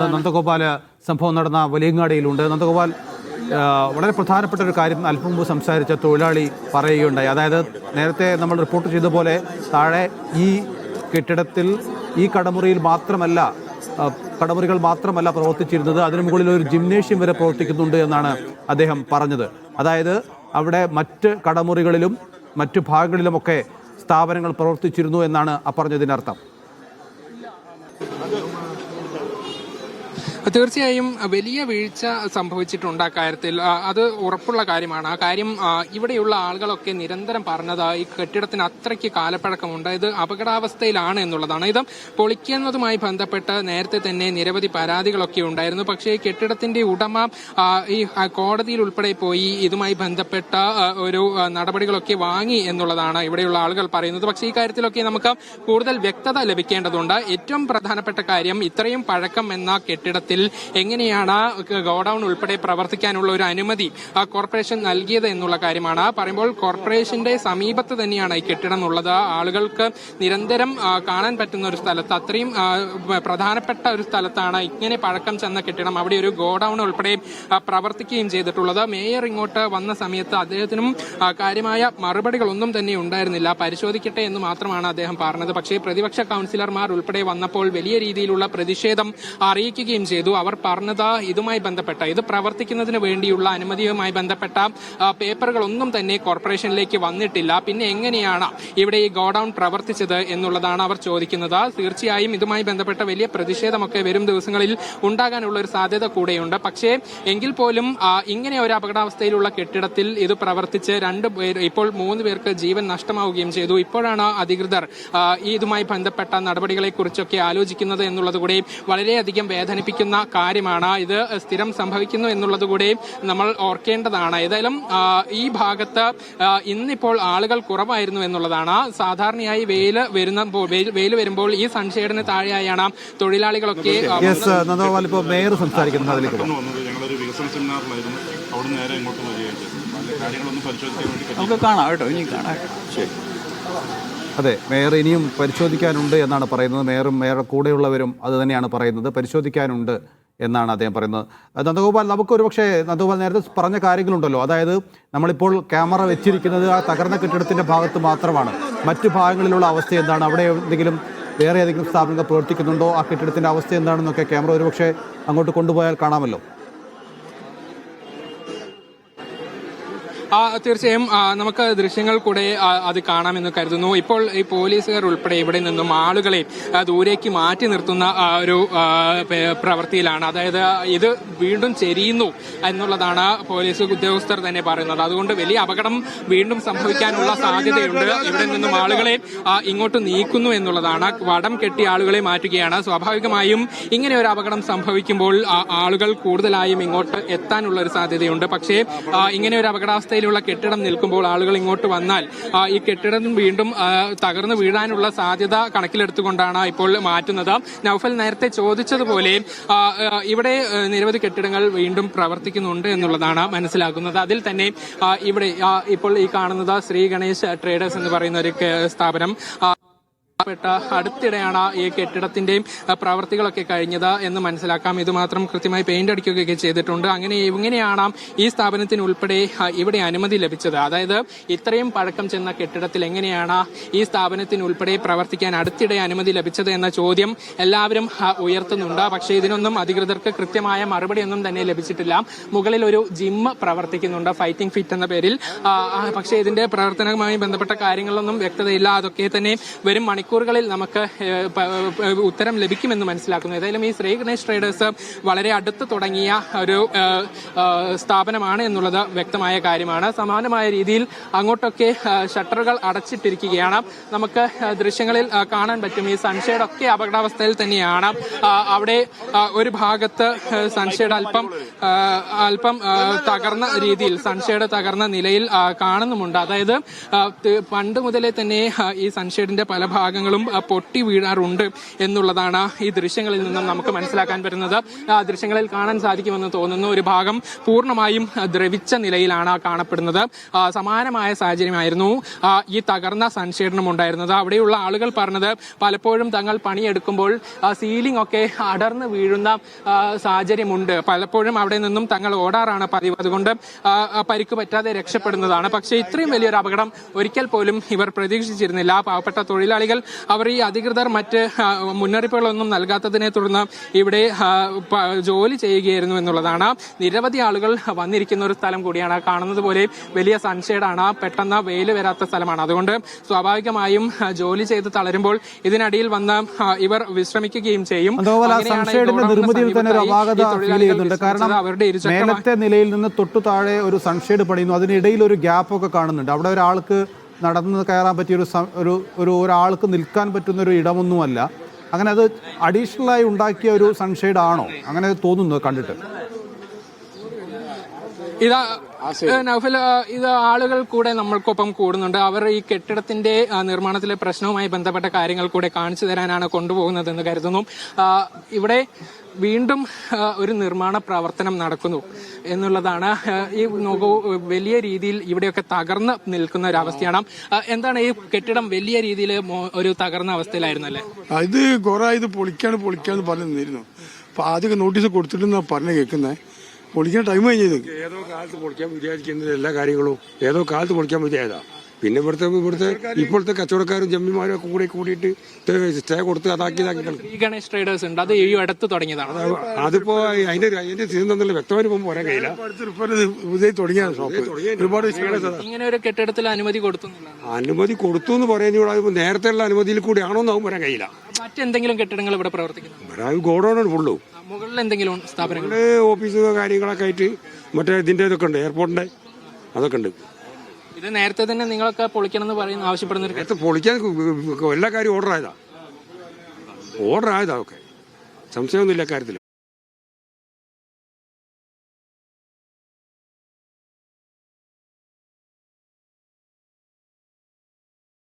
നന്ദഗോപാൽ സംഭവം നടന്ന വലിയങ്ങാടിയിലുണ്ട്. നന്ദഗോപാൽ, വളരെ പ്രധാനപ്പെട്ട ഒരു കാര്യം അല്പം മുമ്പ് സംസാരിച്ച തൊഴിലാളി പറയുകയുണ്ടായി. അതായത് നേരത്തെ നമ്മൾ റിപ്പോർട്ട് ചെയ്ത പോലെ താഴെ ഈ കെട്ടിടത്തിൽ ഈ കടമുറികൾ മാത്രമല്ല പ്രവർത്തിച്ചിരുന്നത്, അതിനു മുകളിൽ ഒരു ജിംനേഷ്യം വരെ പ്രവർത്തിക്കുന്നുണ്ട് എന്നാണ് അദ്ദേഹം പറഞ്ഞത്. അതായത് അവിടെ മറ്റ് കടമുറികളിലും മറ്റു ഭാഗങ്ങളിലുമൊക്കെ സ്ഥാപനങ്ങൾ പ്രവർത്തിച്ചിരുന്നു എന്നാണ് പറഞ്ഞതിനർത്ഥം. തീർച്ചയായും വലിയ വീഴ്ച സംഭവിച്ചിട്ടുണ്ട് അക്കാര്യത്തിൽ, അത് ഉറപ്പുള്ള കാര്യമാണ്. ആ കാര്യം ഇവിടെയുള്ള ആളുകളൊക്കെ നിരന്തരം പറഞ്ഞത് ഈ കെട്ടിടത്തിന് അത്രയ്ക്ക് കാലപ്പഴക്കമുണ്ട്, ഇത് അപകടാവസ്ഥയിലാണ് എന്നുള്ളതാണ്. ഇത് പൊളിക്കുന്നതുമായി ബന്ധപ്പെട്ട് നേരത്തെ തന്നെ നിരവധി പരാതികളൊക്കെ ഉണ്ടായിരുന്നു. പക്ഷേ കെട്ടിടത്തിന്റെ ഉടമ ഈ കോടതിയിൽ ഉൾപ്പെടെ പോയി ഇതുമായി ബന്ധപ്പെട്ട ഒരു നടപടികളൊക്കെ വാങ്ങി എന്നുള്ളതാണ് ഇവിടെയുള്ള ആളുകൾ പറയുന്നത്. പക്ഷേ ഈ കാര്യത്തിലൊക്കെ നമുക്ക് കൂടുതൽ വ്യക്തത ലഭിക്കേണ്ടതുണ്ട്. ഏറ്റവും പ്രധാനപ്പെട്ട കാര്യം, ഇത്രയും പഴക്കം എന്ന കെട്ടിടത്തിൽ എങ്ങനെയാണ് ഗോഡൌൺ ഉൾപ്പെടെ പ്രവർത്തിക്കാനുള്ള ഒരു അനുമതി കോർപ്പറേഷൻ നൽകിയത് എന്നുള്ള കാര്യമാണ്. പറയുമ്പോൾ കോർപ്പറേഷന്റെ സമീപത്ത് തന്നെയാണ് ഈ കെട്ടിടം ഉള്ളത്. ആളുകൾക്ക് നിരന്തരം കാണാൻ പറ്റുന്ന ഒരു സ്ഥലത്ത്, അത്രയും പ്രധാനപ്പെട്ട ഒരു സ്ഥലത്താണ് ഇങ്ങനെ പഴക്കം ചെന്ന കെട്ടിടം, അവിടെ ഒരു ഗോഡൌൺ ഉൾപ്പെടെ പ്രവർത്തിക്കുകയും ചെയ്തിട്ടുള്ളത്. മേയർ ഇങ്ങോട്ട് വന്ന സമയത്ത് അദ്ദേഹത്തിനും കാര്യമായ മറുപടികളൊന്നും തന്നെ ഉണ്ടായിരുന്നില്ല. പരിശോധിക്കട്ടെ എന്ന് മാത്രമാണ് അദ്ദേഹം പറഞ്ഞത്. പക്ഷേ പ്രതിപക്ഷ കൌൺസിലർമാർ ഉൾപ്പെടെ വന്നപ്പോൾ വലിയ രീതിയിലുള്ള പ്രതിഷേധം അറിയിക്കുകയും ചെയ്തു. അവർ പറഞ്ഞത് ഇതുമായി ബന്ധപ്പെട്ട, ഇത് പ്രവർത്തിക്കുന്നതിന് വേണ്ടിയുള്ള അനുമതിയുമായി ബന്ധപ്പെട്ട പേപ്പറുകളൊന്നും തന്നെ കോർപ്പറേഷനിലേക്ക് വന്നിട്ടില്ല. പിന്നെ എങ്ങനെയാണ് ഇവിടെ ഈ ഗോഡൌൺ പ്രവർത്തിച്ചത് എന്നുള്ളതാണ് അവർ ചോദിക്കുന്നത്. തീർച്ചയായും ഇതുമായി ബന്ധപ്പെട്ട വലിയ പ്രതിഷേധമൊക്കെ വരും ദിവസങ്ങളിൽ ഉണ്ടാകാനുള്ള ഒരു സാധ്യത കൂടെയുണ്ട്. പക്ഷേ എങ്കിൽ പോലും ഇങ്ങനെ ഒരു അപകടാവസ്ഥയിലുള്ള കെട്ടിടത്തിൽ ഇത് പ്രവർത്തിച്ച് ഇപ്പോൾ 3 പേർക്ക് ജീവൻ നഷ്ടമാവുകയും ചെയ്തു. ഇപ്പോഴാണ് അധികൃതർ ഇതുമായി ബന്ധപ്പെട്ട നടപടികളെ കുറിച്ചൊക്കെ ആലോചിക്കുന്നത് എന്നുള്ളത് കൂടി വളരെയധികം വേദനിപ്പിക്കുന്ന കാര്യമാണ്. ഇത് സ്ഥിരം സംഭവിക്കുന്നു എന്നുള്ളത് കൂടി നമ്മൾ ഓർക്കേണ്ടതാണ്. ഏതായാലും ഈ ഭാഗത്ത് ഇന്നിപ്പോൾ ആളുകൾ കുറവായിരുന്നു എന്നുള്ളതാണ്. സാധാരണയായി വെയിൽ വരുമ്പോൾ ഈ സൺഷെയ്ഡിന് താഴെയായാണ് തൊഴിലാളികളൊക്കെ. മേയർ സംസാരിക്കുന്നത് ഞങ്ങളൊരു വികസന സെമിനാറിലായിരുന്നു, അവിടെ നേരെ ഇങ്ങോട്ട് വരികയാണ്. കാര്യങ്ങളൊന്നും പരിശോധിക്കാൻ വേണ്ടി നമുക്ക് കാണാം കേട്ടോ, ഇനി കാണാം. ശരി. അതെ, മേയർ ഇനിയും പരിശോധിക്കാനുണ്ട് എന്നാണ് പറയുന്നത്. മേയറുടെ കൂടെയുള്ളവരും അത് തന്നെയാണ് പറയുന്നത്, പരിശോധിക്കാനുണ്ട് എന്നാണ് അദ്ദേഹം പറയുന്നത്. നന്ദഗോപാൽ, നമുക്കൊരു പക്ഷേ നന്ദഗോപാൽ നേരത്തെ പറഞ്ഞ കാര്യങ്ങളുണ്ടല്ലോ, അതായത് നമ്മളിപ്പോൾ ക്യാമറ വെച്ചിരിക്കുന്നത് ആ തകർന്ന കെട്ടിടത്തിൻ്റെ ഭാഗത്ത് മാത്രമാണ്. മറ്റു ഭാഗങ്ങളിലുള്ള അവസ്ഥ എന്താണ്, അവിടെ വേറെ ഏതെങ്കിലും സ്ഥാപനങ്ങൾ പ്രവർത്തിക്കുന്നുണ്ടോ, ആ കെട്ടിടത്തിൻ്റെ അവസ്ഥ എന്താണെന്നൊക്കെ ക്യാമറ ഒരു പക്ഷേ അങ്ങോട്ട് കൊണ്ടുപോയാൽ കാണാമല്ലോ. തീർച്ചയായും നമുക്ക് ദൃശ്യങ്ങൾ കൂടെ അത് കാണാമെന്ന് കരുതുന്നു. ഇപ്പോൾ ഈ പോലീസുകാർ ഉൾപ്പെടെ ഇവിടെ നിന്നും ആളുകളെ ദൂരേക്ക് മാറ്റി നിർത്തുന്ന ഒരു പ്രവൃത്തിയിലാണ്. അതായത് ഇത് വീണ്ടും ചെരിയുന്നു എന്നുള്ളതാണ് പോലീസ് ഉദ്യോഗസ്ഥർ തന്നെ പറയുന്നത്. അതുകൊണ്ട് വലിയ അപകടം വീണ്ടും സംഭവിക്കാനുള്ള സാധ്യതയുണ്ട്. ഇവിടെ നിന്നും ആളുകളെ ഇങ്ങോട്ട് നീക്കുന്നു എന്നുള്ളതാണ്. വടം കെട്ടി ആളുകളെ മാറ്റുകയാണ്. സ്വാഭാവികമായും ഇങ്ങനെ ഒരു അപകടം സംഭവിക്കുമ്പോൾ ആളുകൾ കൂടുതലായും ഇങ്ങോട്ട് എത്താനുള്ള ഒരു സാധ്യതയുണ്ട്. പക്ഷേ ഇങ്ങനെ ഒരു അപകടാവസ്ഥ കെട്ടിടം നിൽക്കുമ്പോൾ ആളുകൾ ഇങ്ങോട്ട് വന്നാൽ ഈ കെട്ടിടം വീണ്ടും തകർന്നു വീഴാനുള്ള സാധ്യത കണക്കിലെടുത്തുകൊണ്ടാണ് ഇപ്പോൾ മാറ്റുന്നത്. നൗഫൽ നേരത്തെ ചോദിച്ചതുപോലെ ഇവിടെ നിരവധി കെട്ടിടങ്ങൾ വീണ്ടും പ്രവർത്തിക്കുന്നുണ്ട് എന്നുള്ളതാണ് മനസ്സിലാക്കുന്നത്. അതിൽ തന്നെ ഇവിടെ ഇപ്പോൾ ഈ കാണുന്നത് ശ്രീ ഗണേശ് ട്രേഡേഴ്സ് എന്ന് പറയുന്ന ഒരു സ്ഥാപനം അടുത്തിടെയാണ് ഈ കെട്ടിടത്തിന്റെയും പ്രവർത്തികളൊക്കെ കഴിഞ്ഞത് എന്ന് മനസ്സിലാക്കാം. ഇത് മാത്രം കൃത്യമായി പെയിന്റ് അടിക്കുകയൊക്കെ ചെയ്തിട്ടുണ്ട്. ഇങ്ങനെയാണ് ഈ സ്ഥാപനത്തിന് ഉൾപ്പെടെ ഇവിടെ അനുമതി ലഭിച്ചത്. അതായത് ഇത്രയും പഴക്കം ചെന്ന കെട്ടിടത്തിൽ എങ്ങനെയാണ് ഈ സ്ഥാപനത്തിന് ഉൾപ്പെടെ പ്രവർത്തിക്കാൻ അടുത്തിടെ അനുമതി ലഭിച്ചത് എന്ന ചോദ്യം എല്ലാവരും ഉയർത്തുന്നുണ്ട്. പക്ഷേ ഇതിനൊന്നും അധികൃതർക്ക് കൃത്യമായ മറുപടിയൊന്നും തന്നെ ലഭിച്ചിട്ടില്ല. മുകളിൽ ഒരു ജിം പ്രവർത്തിക്കുന്നുണ്ട്, ഫൈറ്റിംഗ് ഫിറ്റ് എന്ന പേരിൽ. പക്ഷേ ഇതിന്റെ പ്രവർത്തനവുമായി ബന്ധപ്പെട്ട കാര്യങ്ങളൊന്നും വ്യക്തതയില്ല. അതൊക്കെ തന്നെ വരും മണിക്കൂറുകളിൽ നമുക്ക് ഉത്തരം ലഭിക്കുമെന്ന് മനസ്സിലാക്കുന്നു. ഏതായാലും ഈ ശ്രീ ഗണേശ് ട്രേഡേഴ്സ് വളരെ അടുത്ത് തുടങ്ങിയ ഒരു സ്ഥാപനമാണ് എന്നുള്ളത് വ്യക്തമായ കാര്യമാണ്. സമാനമായ രീതിയിൽ അങ്ങോട്ടൊക്കെ ഷട്ടറുകൾ അടച്ചിട്ടിരിക്കുകയാണ്. നമുക്ക് ദൃശ്യങ്ങളിൽ കാണാൻ പറ്റും ഈ സൺഷെയ്ഡ് ഒക്കെ അപകടാവസ്ഥയിൽ തന്നെയാണ്. അവിടെ ഒരു ഭാഗത്ത് സൺഷെയ്ഡ് അല്പം തകർന്ന രീതിയിൽ, സൺഷെയ്ഡ് തകർന്ന നിലയിൽ കാണുന്നുമുണ്ട്. അതായത് പണ്ട് മുതലേ തന്നെ ഈ സൺഷെയ്ഡിന്റെ പല ഭാഗങ്ങളും ഭാഗങ്ങളും പൊട്ടി വീഴാറുണ്ട് എന്നുള്ളതാണ് ഈ ദൃശ്യങ്ങളിൽ നിന്നും നമുക്ക് മനസ്സിലാക്കാൻ പറ്റുന്നത്. ദൃശ്യങ്ങളിൽ കാണാൻ സാധിക്കുമെന്ന് തോന്നുന്നു. ഒരു ഭാഗം പൂർണ്ണമായും ദ്രവിച്ച നിലയിലാണ് കാണപ്പെടുന്നത്. സമാനമായ സാഹചര്യമായിരുന്നു ഈ തകർന്ന സൺഷെയ്ഡിനും ഉണ്ടായിരുന്നത്. അവിടെയുള്ള ആളുകൾ പറഞ്ഞത് പലപ്പോഴും തങ്ങൾ പണിയെടുക്കുമ്പോൾ സീലിംഗ് ഒക്കെ അടർന്നു വീഴുന്ന സാഹചര്യമുണ്ട്. പലപ്പോഴും അവിടെ നിന്നും തങ്ങൾ ഓടാറാണ് പതിവ്. അതുകൊണ്ട് പരിക്ക് പറ്റാതെ രക്ഷപ്പെടുന്നതാണ്. പക്ഷേ ഇത്രയും വലിയൊരു അപകടം ഒരിക്കൽ പോലും ഇവർ പ്രതീക്ഷിച്ചിരുന്നില്ല. പാവപ്പെട്ട തൊഴിലാളികൾ അവർ ഈ അധികൃതർ മറ്റ് മുന്നറിയിപ്പുകളൊന്നും നൽകാത്തതിനെ തുടർന്ന് ഇവിടെ ജോലി ചെയ്യുകയായിരുന്നു എന്നുള്ളതാണ്. നിരവധി ആളുകൾ വന്നിരിക്കുന്ന ഒരു സ്ഥലം കൂടിയാണ്. കാണുന്നത് പോലെ വലിയ സൺഷെയ്ഡാണ്. പെട്ടെന്ന് വെയിൽ വരാത്ത സ്ഥലമാണ്. അതുകൊണ്ട് സ്വാഭാവികമായും ജോലി ചെയ്ത് തളരുമ്പോൾ ഇതിനടിയിൽ വന്ന് ഇവർ വിശ്രമിക്കുകയും ചെയ്യും. നിർമ്മിതിയിൽ തന്നെ ഒരു അപാകത ഫീൽ ചെയ്യുന്നുണ്ട്. കാരണം മേലത്തെ നിലയിൽ നിന്ന് തൊട്ടു താഴെ ഒരു സൺഷെയ്ഡ് പണിയുന്നു. അതിനിടയിൽ ഒരു ഗ്യാപ്പ് ഒക്കെ കാണുന്നുണ്ട്. അവിടെ ഒരാൾക്ക് നടന്ന് കയറാൻ പറ്റിയ ഒരാൾക്ക് നിൽക്കാൻ പറ്റുന്ന ഒരു ഇടമൊന്നുമല്ല. അങ്ങനെ അത് അഡീഷണലായി ഉണ്ടാക്കിയ ഒരു സൺഷെയ്ഡ് ആണോ? അങ്ങനെ തോന്നുന്നു കണ്ടിട്ട്. നൗഫൽ, ഇത് ആളുകൾ കൂടെ നമ്മൾക്കൊപ്പം കൂടുന്നുണ്ട്. അവർ ഈ കെട്ടിടത്തിന്റെ നിർമ്മാണത്തിലെ പ്രശ്നവുമായി ബന്ധപ്പെട്ട കാര്യങ്ങൾ കൂടെ കാണിച്ചു തരാനാണ് കൊണ്ടുപോകുന്നതെന്ന് കരുതുന്നു. ഇവിടെ വീണ്ടും ഒരു നിർമ്മാണ പ്രവർത്തനം നടക്കുന്നു എന്നുള്ളതാണ്. ഈ വലിയ രീതിയിൽ ഇവിടെയൊക്കെ തകർന്ന് നിൽക്കുന്ന ഒരു അവസ്ഥയാണ്. എന്താണ് ഈ കെട്ടിടം വലിയ രീതിയിൽ ഒരു തകർന്ന അവസ്ഥയിലായിരുന്നല്ലേ? ഇത് കുറെ ഇത് പൊളിക്കാന്ന് പറഞ്ഞു നിന്നിരുന്നു. അപ്പൊ ആദ്യമൊക്കെ നോട്ടീസ് കൊടുത്തിട്ടെന്നാ പറഞ്ഞു കേൾക്കുന്നത്. പൊളിക്കാൻ ടൈം കഴിഞ്ഞത് ഏതോ കാലത്ത് പൊളിക്കാൻ വിചാരിക്കുന്നത് എല്ലാ കാര്യങ്ങളും ഏതോ കാലത്ത് പൊളിക്കാൻ വിചാരിച്ചതാ. പിന്നെ ഇപ്പോഴത്തെ കച്ചവടക്കാരും ജമ്മിമാരും ഒക്കെ കൂടിയിട്ട് സ്റ്റേ കൊടുത്ത് അതാക്കി ഗണേഷ് ട്രേഡേഴ്സ് ഉണ്ട്. അത് ഈ അടുത്ത് തുടങ്ങിയതാണ്. അതിപ്പോ അതിന്റെ സീസൺ തന്നില്ല, വ്യക്തമായിട്ട് പോകുമ്പോൾ പറയാൻ കഴിയില്ല. തുടങ്ങിയാണ് ഷോപ്പ്. ഒരുപാട് ഇങ്ങനെ ഒരു കെട്ടിടത്തിൽ അനുമതി കൊടുത്തു എന്ന് പറയുന്നത് നേരത്തെയുള്ള അനുമതിയിൽ കൂടി ആണോ എന്നാവും പറയാൻ കഴിയില്ല. മറ്റെന്തെങ്കിലും കെട്ടിടങ്ങൾ ഇവിടെ പ്രവർത്തിക്കുന്നു? ഗോഡൌണാണ് ഫുള്ളൂ. മുകളിൽ എന്തെങ്കിലും സ്ഥാപനങ്ങൾ, ഓഫീസ് കാര്യങ്ങളൊക്കെ ആയിട്ട് മറ്റേ ഇതിന്റെ ഇതൊക്കെ ഉണ്ട്, എയർപോർട്ടിന്റെ അതൊക്കെ ഉണ്ട്. ഇത് നേരത്തെ തന്നെ നിങ്ങളൊക്കെ പൊളിക്കണം എന്ന് ആവശ്യപ്പെടുന്ന പൊളിക്കാൻ എല്ലാ കാര്യവും ഓർഡർ ആയതാ ഒക്കെ സംശയമൊന്നുമില്ല കാര്യത്തിൽ.